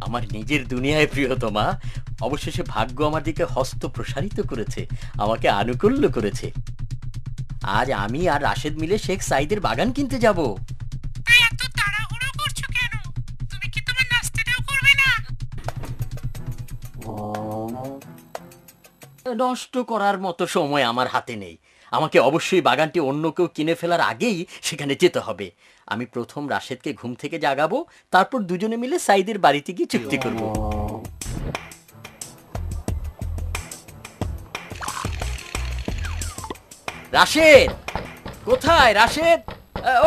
আমার নিজের দুনিয়ায় প্রিয়তমা, অবশেষে ভাগ্য আমার দিকে হস্ত প্রসারিত করেছে, আমাকে আনুকূল্য করেছে। আজ আমি আর রাশেদ মিলে শেখ সাইদের বাগান কিনতে যাব। এত তাড়াহুড়ো করছো কেন? তুমি কি তোমার নাস্তাটাও করবে না? নষ্ট করার মতো সময় আমার হাতে নেই। আমাকে অবশ্যই বাগানটি অন্য কেউ কিনে ফেলার আগেই সেখানে যেতে হবে। আমি প্রথম রাশেদকে ঘুম থেকে জাগাবো, তারপর দুজনে মিলে সাইদের বাড়িতে গিয়ে চুক্তি করব। রাশেদ, কোথায় রাশেদ?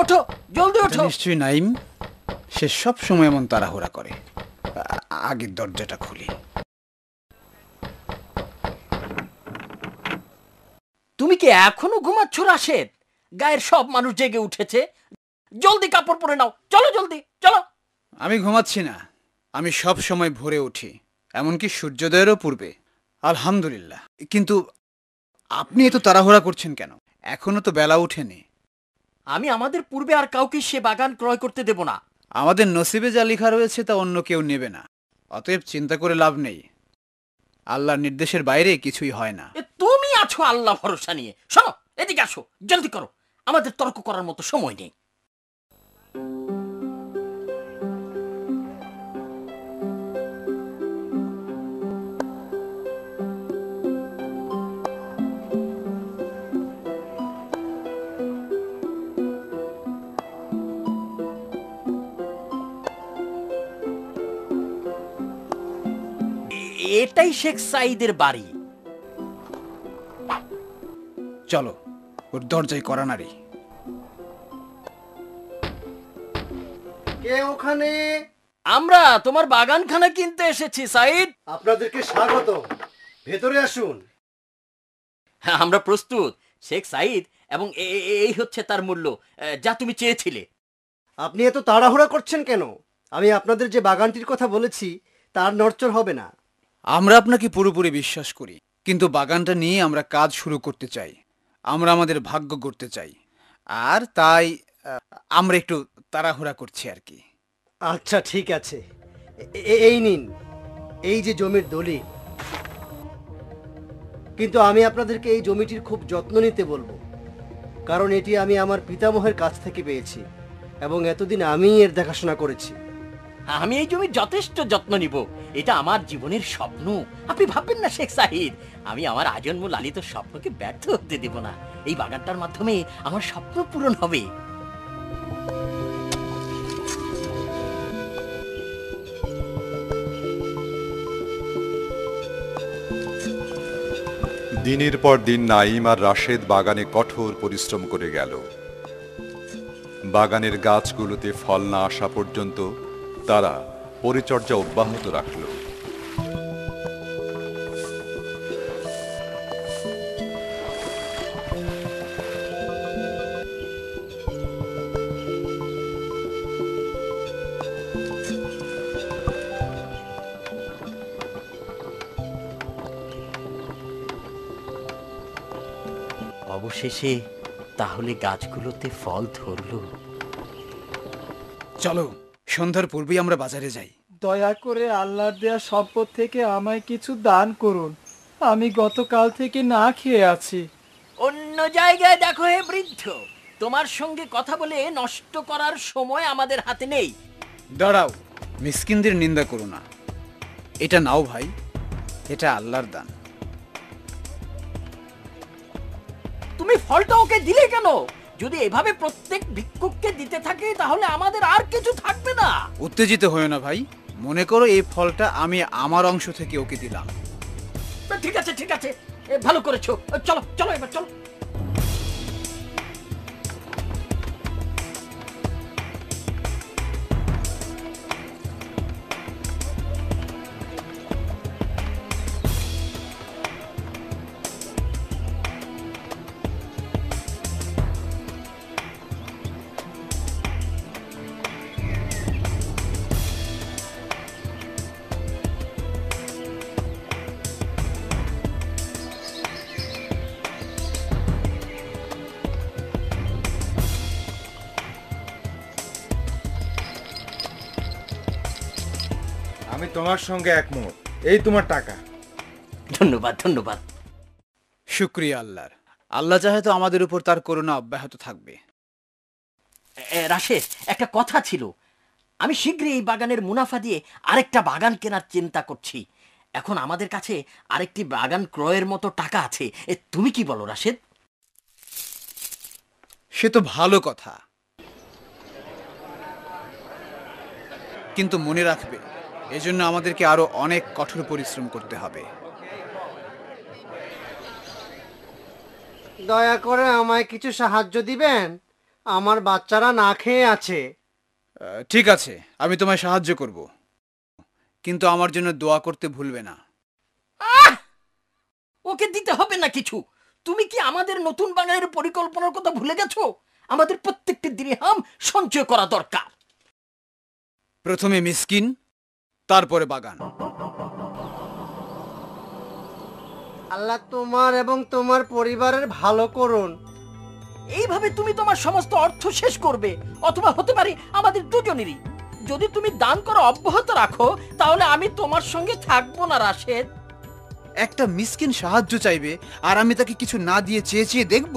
ওঠো, জলদি ওঠো। নিশ্চয়ই নাইম, সে সব সময় এমন তাড়াহুড়া করে। আগের দরজাটা খুলি। তুমি কি এখনো ঘুমাচ্ছ রাশেদ? গায়ের সব মানুষ জেগে উঠেছে, জলদি কাপড় পরে নাও, চলো জলদি চলো। আমি ঘুমাচ্ছি না, আমি সব সময় ভোরে উঠি, এমনকি সূর্যোদয়েরও পূর্বে। আলহামদুলিল্লাহ। কিন্তু আপনি এত তাড়াহুড়া করছেন কেন? এখনো তো বেলা ওঠেনি। আমি আমাদের পূর্বে আর কাউকে সে বাগান ক্রয় করতে দেব না। আমাদের নসিবে যা লেখা রয়েছে তা অন্য কেউ নেবে না, অতএব চিন্তা করে লাভ নেই। আল্লাহর নির্দেশের বাইরে কিছুই হয় না। তুমি আছো আল্লাহ ভরসা নিয়ে। শোনো, এদিকে আসো, জলদি করো, আমাদের তর্ক করার মতো সময় নেই। এটাই শেখ সাইদের বাড়ি। চলো, ওর দরজায় করা নাড়ি। কে ওখানে? আমরা তোমার বাগানখানা কিনতে এসেছি সাইদ। আপনাদেরকে স্বাগত, ভেতরে আসুন। আমরা প্রস্তুত শেখ সাইদ, এবং এই হচ্ছে তার মূল্য, যা তুমি চেয়েছিলে। আপনি এত তাড়াহুড়া করছেন কেন? আমি আপনাদের যে বাগানটির কথা বলেছি তার নড়চড় হবে না। আমরা আপনাকে পুরোপুরি বিশ্বাস করি, কিন্তু বাগানটা নিয়ে আমরা কাজ শুরু করতে চাই। আমরা আমাদের ভাগ্য গড়তে চাই, আর তাই আমরা একটু তাড়াহুড়া করছি আর কি। আচ্ছা ঠিক আছে, এই নিন, এই যে জমির দলিল। কিন্তু আমি আপনাদেরকে এই জমিটির খুব যত্ন নিতে বলবো, কারণ এটি আমি আমার পিতামহের কাছ থেকে পেয়েছি এবং এতদিন আমিই এর দেখাশোনা করেছি। আমি এই জমির যথেষ্ট যত্ন নিব, এটা আমার জীবনের স্বপ্ন। আপনি ভাববেন না শেখ সাহিদ, আমি আমার আজন্ম লালিত স্বপ্নকে ব্যর্থ হতে দেব না। এই বাগানটার মাধ্যমে আমার স্বপ্ন পূরণ হবে। দিনের পর দিন নাইম আর রাশেদ বাগানে কঠোর পরিশ্রম করে গেল। বাগানের গাছগুলোতে ফল না আসা পর্যন্ত তারা পরিচর্যা অব্যাহত রাখল। অবশেষে তাহলে গাছগুলোতে ফল ধরলো। চলো, সন্ধ্যার পূর্বেই আমরা বাজারে যাই। দয়া করে আল্লাহর দেয়া সম্পদ থেকে আমায় কিছু দান করুন, আমি গতকাল থেকে না খেয়ে আছি। অন্য জায়গায় দেখো হে বৃদ্ধ, তোমার সঙ্গে কথা বলে নষ্ট করার সময় আমাদের হাতে নেই। দাঁড়াও, মিসকিনদের নিন্দা করো না। এটা নাও ভাই, এটা আল্লাহর দান। তুমি ফলটা ওকে দিলে কেন? যদি এভাবে প্রত্যেক ভিক্ষুককে দিতে থাকে তাহলে আমাদের আর কিছু থাকবে না। উত্তেজিত হয়ে না ভাই, মনে করো এই ফলটা আমি আমার অংশ থেকে ওকে দিলাম। ঠিক আছে ঠিক আছে, ভালো করেছো। চলো চলো, এবার চলো। তোমার সঙ্গে একমত। এই তোমার টাকা। ধন্যবাদ ধন্যবাদ। শুক্রিয়া আল্লাহর। আল্লাহ চাহে তো আমাদের উপর তার করুণা অব্যাহত থাকবে। রাশেদ, একটা কথা ছিল। আমি শীঘ্রই এই বাগানের মুনাফা দিয়ে আরেকটা বাগান কেনার চিন্তা করছি। এখন আমাদের কাছে আরেকটি বাগান ক্রয়ের মতো টাকা আছে। তুমি কি বলো রাশেদ? সে তো ভালো কথা, কিন্তু মনে রাখবে এজন্য আমাদেরকে আরো অনেক কঠোর পরিশ্রম করতে হবে। দয়া করে আমায় কিছু সাহায্য দিবেন, আমার বাচ্চারা না খেয়ে আছে। ঠিক আছে, আমি তোমায় সাহায্য করব, কিন্তু আমার জন্য দোয়া করতে ভুলবে না। ওকে দিতে হবে না কিছু। তুমি কি আমাদের নতুন বাগানের পরিকল্পনার কথা ভুলে গেছো? আমাদের প্রত্যেকটি দিরহাম সঞ্চয় করা দরকার। প্রথমে মিসকিন, তারপরে বাগান। আল্লাহ তোমার এবং তোমার পরিবারের ভালো করুন। এইভাবে তুমি তোমার সমস্ত অর্থ শেষ করবে, অথবা হতে পারে আমাদের দুজনেরই। যদি তুমি দান করা অব্যাহত রাখো, তাহলে আমি তোমার সঙ্গে থাকবো না রাশেদ। একটা মিসকিন সাহায্য চাইবে আর আমি তাকে কিছু না দিয়ে চেয়ে চেয়ে দেখব?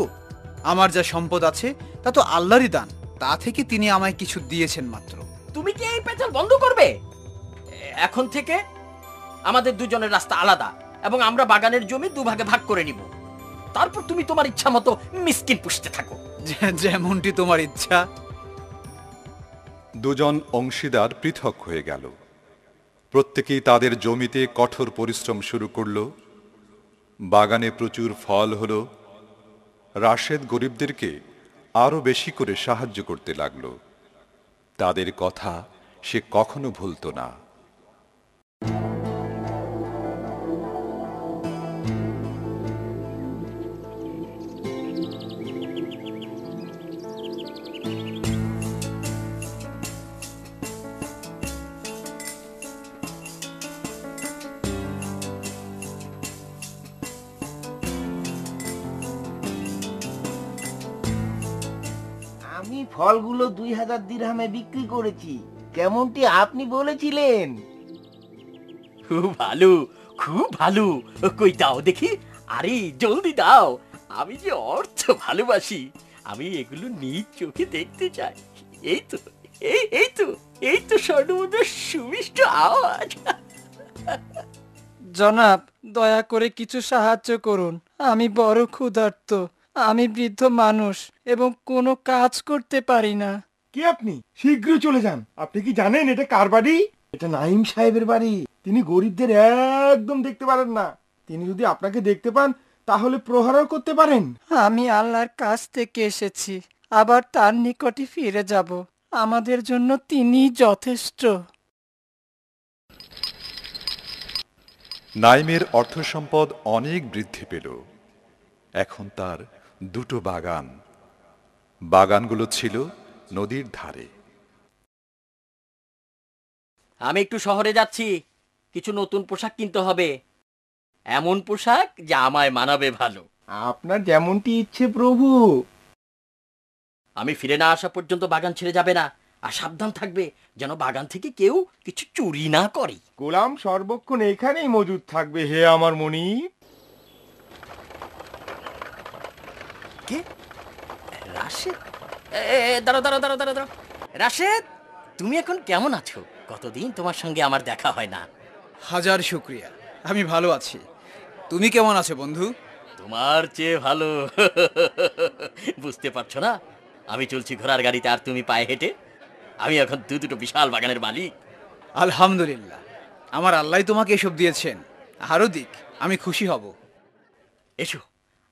আমার যা সম্পদ আছে তা তো আল্লাহরই দান, তা থেকে তিনি আমায় কিছু দিয়েছেন মাত্র। তুমি কি এই পেঁচাল বন্ধ করবে? এখন থেকে আমাদের দুজনের রাস্তা আলাদা, এবং আমরা বাগানের জমি দুভাগে ভাগ করে নিব। তারপর তুমি তোমার ইচ্ছা মতো মিসকিন পুষতে থাকো। যেমনটি তোমার ইচ্ছা। দুজন অংশীদার পৃথক হয়ে গেল। প্রত্যেকেই তাদের জমিতে কঠোর পরিশ্রম শুরু করল। বাগানে প্রচুর ফল হলো। রাশেদ গরিবদেরকে আরো বেশি করে সাহায্য করতে লাগলো। তাদের কথা সে কখনো ভুলতো না। আমি ফলগুলো 2000 দিরহামে বিক্রি করেছি, কেমনটি আপনি বলেছিলেন। খুব ভালো, খুব ভালো। কই দাও দেখি। আরে জলদি দাও, আমি যে অর্থ ভালোবাসি। আমি এগুলো নিজ চোখে দেখতে চাই। এই তো, এই তো স্বর্ণমুদ্রার সুমিষ্ট আওয়াজ। জনাব, দয়া করে কিছু সাহায্য করুন। আমি বড় ক্ষুধার্ত। আমি বৃদ্ধ মানুষ এবং কোনো কাজ করতে পারি না। কি আপনি শীঘ্রই চলে যান। আপনি কি জানেন এটা কার বাড়ি? এটা নাইম সাহেবের বাড়ি। তিনি গরিবদের একদম দেখতে পারেন না। তিনি যদি আপনাকে দেখতে পান তাহলে প্রহারও করতে পারেন। আমি আল্লাহর কাছ থেকে এসেছি, আবার তার নিকটে ফিরে যাব। আমাদের জন্য তিনি যথেষ্ট। নাইমের অর্থ সম্পদ অনেক বৃদ্ধি পেল। এখন তার দুটো বাগান। বাগানগুলো ছিল নদীর ধারে। আমি একটু শহরে যাচ্ছি, কিছু নতুন পোশাক কিনতে হবে। এমন পোশাক যা আমায় মানাবে ভালো। আপনার যেমনটি ইচ্ছে প্রভু। আমি ফিরে না আসা পর্যন্ত বাগান ছেড়ে যাবে না, আর সাবধান থাকবে যেন বাগান থেকে কেউ কিছু চুরি না করে। গোলাম সর্বক্ষণ এখানেই মজুদ থাকবে, হে আমার মনি। কে? রাশেদ? দাঁড়াও। রাশেদ, তুমি এখন কেমন আছো? কতদিন তোমার সঙ্গে আমার দেখা হয় না। হাজার শুক্রিয়া, আমি ভালো আছি। তুমি কেমন আছো বন্ধু? তোমার চেয়ে ভালো। বুঝতে পারছো না, আমি চলছি ঘোড়ার গাড়িতে আর তুমি পায়ে হেঁটে। আমি এখন দুটো বিশাল বাগানের মালিক। আলহামদুলিল্লাহ, আমার আল্লাহ তোমাকে এসব দিয়েছেন। আরো দিক, আমি খুশি হব। এসো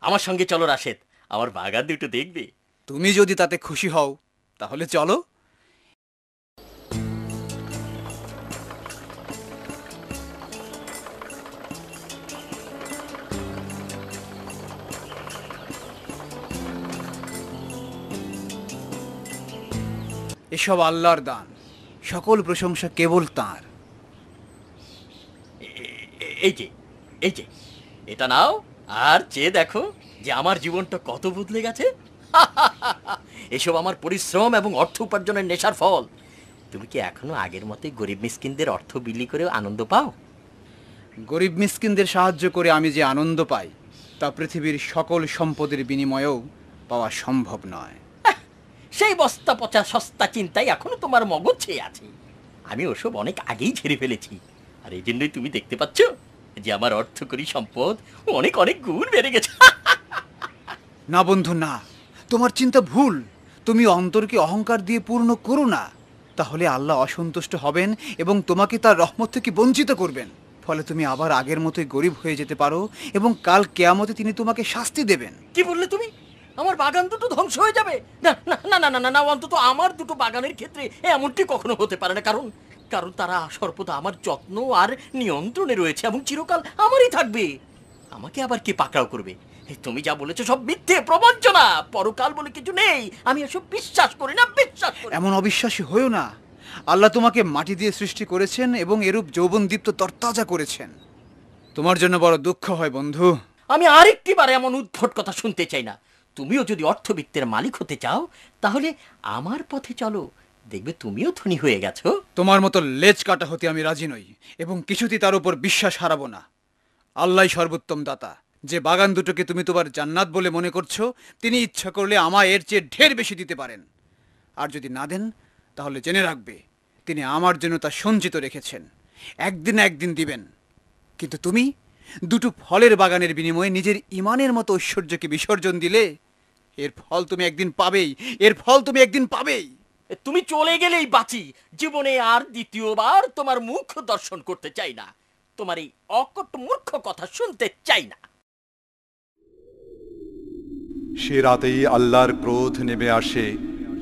আমার সঙ্গে চলো রাশেদ, আমার বাগান দুটো দেখবে। তুমি যদি তাতে খুশি হও তাহলে চলো। এসব আল্লাহর দান, সকল প্রশংসা কেবল তাঁর। এই যে এটা নাও, আর চেয়ে দেখো যে আমার জীবনটা কত বদলে গেছে। এসব আমার পরিশ্রম এবং অর্থ উপার্জনের নেশার ফল। তুমি কি এখনো আগের মতোই গরিব মিসকিনদের অর্থ বিলি করে আনন্দ পাও? গরিব মিসকিনদের সাহায্য করে আমি যে আনন্দ পাই তা পৃথিবীর সকল সম্পদের বিনিময়েও পাওয়া সম্ভব নয়। সেই বস্তা পচা সস্তা চিন্তাই এখনো তোমার মগজ ছেয়ে আছে। আমি ওসব অনেক আগেই ছেড়ে ফেলেছি। আর এই জন্যই তুমি দেখতে পাচ্ছ যে আমার অর্থকরী সম্পদ অনেক অনেক গুণ বেড়ে গেছে। না বন্ধু, না, তোমার চিন্তা ভুল। তুমি অন্তরকে অহংকার দিয়ে পূর্ণ করো না, তাহলে আল্লাহ অসন্তুষ্ট হবেন এবং তোমাকে তার রহমত থেকে বঞ্চিত করবেন। ফলে তুমি আবার আগের মতোই গরিব হয়ে যেতে পারো এবং কাল কিয়ামতে তিনি তোমাকে শাস্তি দেবেন। কি বললে তুমি? আমার বাগান দুটো ধ্বংস হয়ে যাবে? না না না না না না না, অন্তত আমার দুটো বাগানের ক্ষেত্রে এমনটি কখনো হতে পারে না। কারণ কারণ তারা সর্বদা আমার যত্ন আর নিয়ন্ত্রণে রয়েছে এবং চিরকাল আমারই থাকবে। আমাকে আবার কে পাকড়াও করবে? তুমি যা বলেছো সব মিথ্যে প্রবঞ্চনা। পরকাল বলে কিছু নেই। আমি এসব বিশ্বাস করি না, বিশ্বাস করি না। এমন অবিশ্বাসী হয়েও না। আল্লাহ তোমাকে মাটি দিয়ে সৃষ্টি করেছেন এবং এরূপ যৌবনদীপ্ত তরতাজা করেছেন। তোমার জন্য বড় দুঃখ হয় বন্ধু। আমি আরেকটি বার এমন উদ্ভট কথা শুনতে চাই না। তুমিও যদি অর্থবিত্তের মালিক হতে চাও তাহলে আমার পথে চলো, দেখবে তুমিও ধনী হয়ে গেছো। তোমার মতো লেজ কাটা হতে আমি রাজি নই এবং কিছুতেই তার উপর বিশ্বাস হারাবো না। আল্লাহই সর্বোত্তম দাতা। যে বাগান দুটোকে তুমি তোমার জান্নাত বলে মনে করছো, তিনি ইচ্ছা করলে আমায় এর চেয়ে ঢের বেশি দিতে পারেন। আর যদি না দেন তাহলে জেনে রাখবে তিনি আমার জন্য তা সঞ্চিত রেখেছেন। একদিন না একদিন দিবেন। কিন্তু তুমি দুটো ফলের বাগানের বিনিময়ে নিজের ইমানের মতো ঐশ্বর্যকে বিসর্জন দিলে এর ফল তুমি একদিন পাবেই, এর ফল তুমি একদিন পাবেই। তুমি চলে গেলেই বাঁচি। জীবনে আর দ্বিতীয়বার তোমার মুখ দর্শন করতে চাই না। তোমার এই অকট মূর্খ কথা শুনতে চাই না। সে রাতেই আল্লাহর ক্রোধ নেমে আসে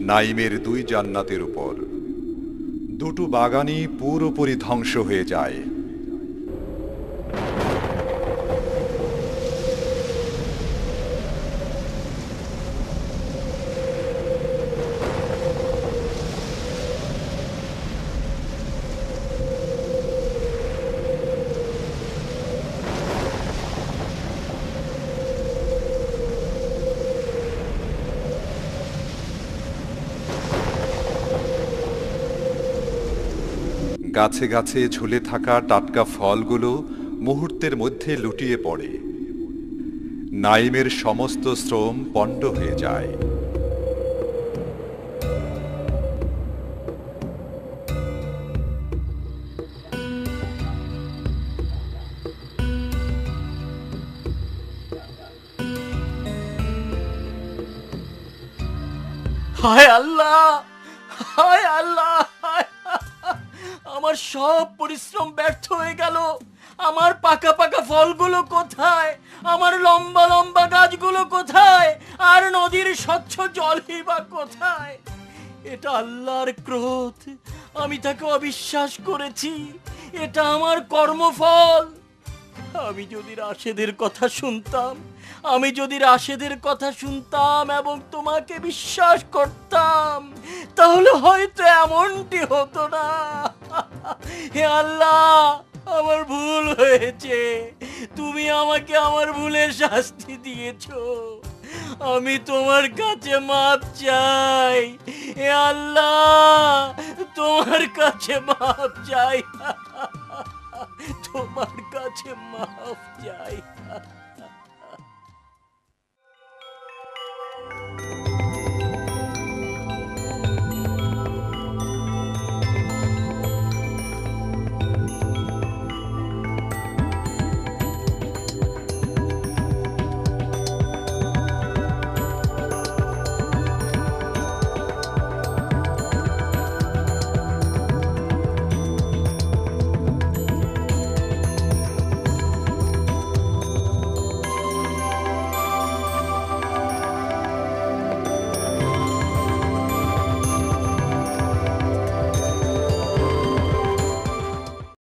নাইমের দুই জান্নাতের উপর। দুটো বাগানই পুরোপুরি ধ্বংস হয়ে যায়। গাছে গাছে ঝুলে থাকা টাটকা ফলগুলো মুহূর্তের মধ্যে লুটিয়ে পড়ে। নাইমের সমস্ত শ্রম পণ্ড হয়ে যায়। হায় আল্লাহ, হায় আল্লাহ, আমার সব পরিশ্রম ব্যর্থ হয়ে গেল। আমার পাকা পাকা ফলগুলো কোথায়? আমার লম্বা লম্বা গাছগুলো কোথায়? আর নদীর স্বচ্ছ জলই বা কোথায়? এটা আল্লাহর ক্রোধ। আমি তাকে অবিশ্বাস করেছি। এটা আমার কর্মফল। আমি যদি রাশেদের কথা শুনতাম, আমি যদি রাশেদের কথা শুনতাম এবং তোমাকে বিশ্বাস করতাম, তাহলে হয়তো এমনটি হতো না। হে আল্লাহ, আমার ভুল হয়েছে। তুমি আমাকে আমার ভুলের শাস্তি দিয়েছো। আমি তোমার কাছে মাপ চাই। হে আল্লাহ, তোমার কাছে মাপ চাই। তোমার কাছে মাপ চাই।